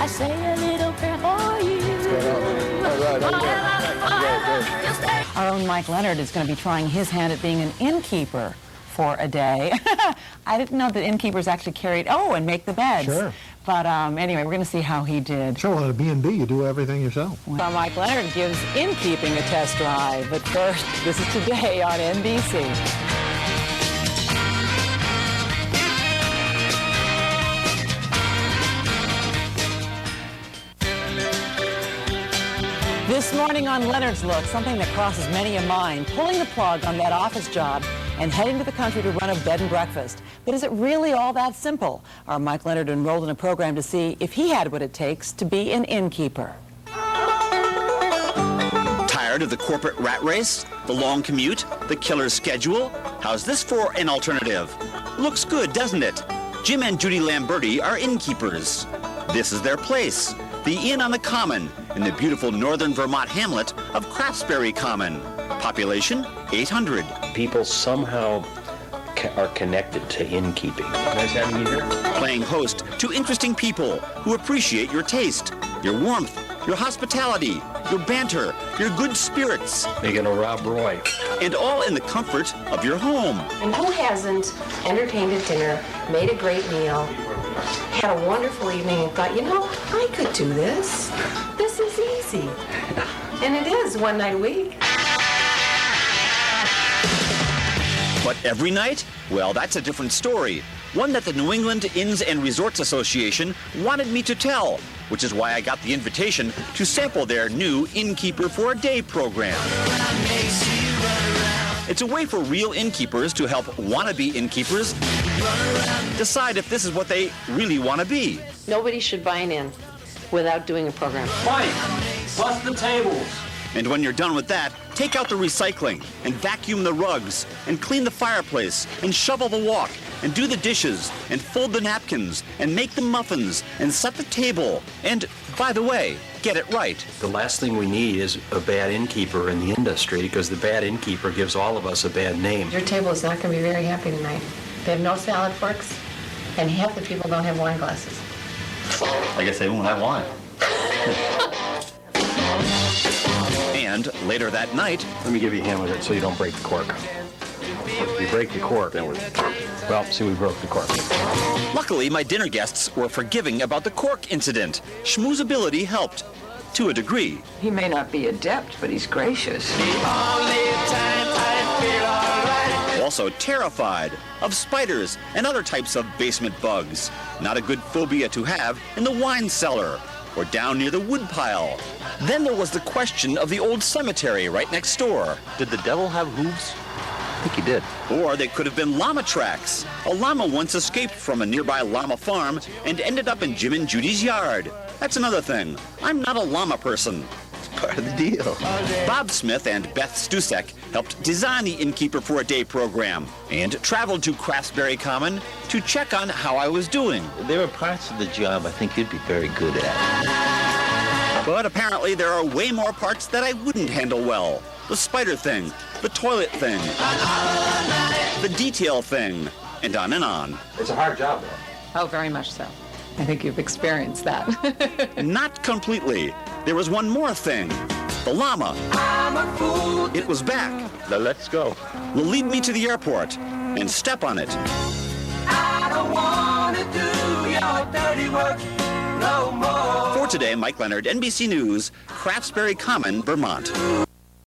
I say a little prayer for you. Our own Mike Leonard is going to be trying his hand at being an innkeeper for a day. I didn't know that innkeepers actually carried, and make the beds. Sure. But anyway, we're going to see how he did. Sure, at a B&B, you do everything yourself. Well, Mike Leonard gives innkeeping a test drive. But first, this is Today on NBC. This morning on Leonard's Look, something that crosses many a mind, pulling the plug on that office job and heading to the country to run a bed and breakfast. But is it really all that simple? Our Mike Leonard enrolled in a program to see if he had what it takes to be an innkeeper. Tired of the corporate rat race, the long commute, the killer schedule? How's this for an alternative? Looks good, doesn't it? Jim and Judy Lamberti are innkeepers. This is their place, the Inn on the Common, in the beautiful northern Vermont hamlet of Craftsbury Common. Population, 800. People somehow are connected to innkeeping. Nice having you here. Playing host to interesting people who appreciate your taste, your warmth, your hospitality, your banter, your good spirits. Making a Rob Roy. And all in the comfort of your home. And who hasn't entertained at dinner, made a great meal, had a wonderful evening and thought, I could do this. This is easy. And it is one night a week. But every night? Well, that's a different story. One that the New England Inns and Resorts Association wanted me to tell, which is why I got the invitation to sample their new Innkeeper for a Day program. It's a way for real innkeepers to help wannabe innkeepers decide if this is what they really want to be. Nobody should buy an inn without doing a program. Mike, bust the tables. And when you're done with that, take out the recycling and vacuum the rugs and clean the fireplace and shovel the walk and do the dishes and fold the napkins and make the muffins and set the table. And, by the way, get it right. The last thing we need is a bad innkeeper in the industry, because the bad innkeeper gives all of us a bad name. Your table is not going to be very happy tonight. They have no salad forks, and half the people don't have wine glasses. I guess they won't have wine. And later that night... Let me give you a hand with it so you don't break the cork. If you break the cork, then we broke the cork. Luckily, my dinner guests were forgiving about the cork incident. Schmoozability helped, to a degree. He may not be adept, but he's gracious. Also terrified of spiders and other types of basement bugs. Not a good phobia to have in the wine cellar or down near the wood pile. Then there was the question of the old cemetery right next door. Did the devil have hooves? I think he did. Or they could have been llama tracks. A llama once escaped from a nearby llama farm and ended up in Jim and Judy's yard. That's another thing. I'm not a llama person. It's part of the deal. Bob Smith and Beth Stusek helped design the Innkeeper for a Day program and traveled to Craftsbury Common to check on how I was doing. There are parts of the job I think you'd be very good at. But apparently there are way more parts that I wouldn't handle well. The spider thing, the toilet thing, the detail thing, and on and on. It's a hard job, though. Oh, very much so. I think you've experienced that. Not completely. There was one more thing. The llama. It was back. Now let's go. Will lead me to the airport and step on it. I don't want to do your dirty work no more. For today, Mike Leonard, NBC News, Craftsbury Common, Vermont.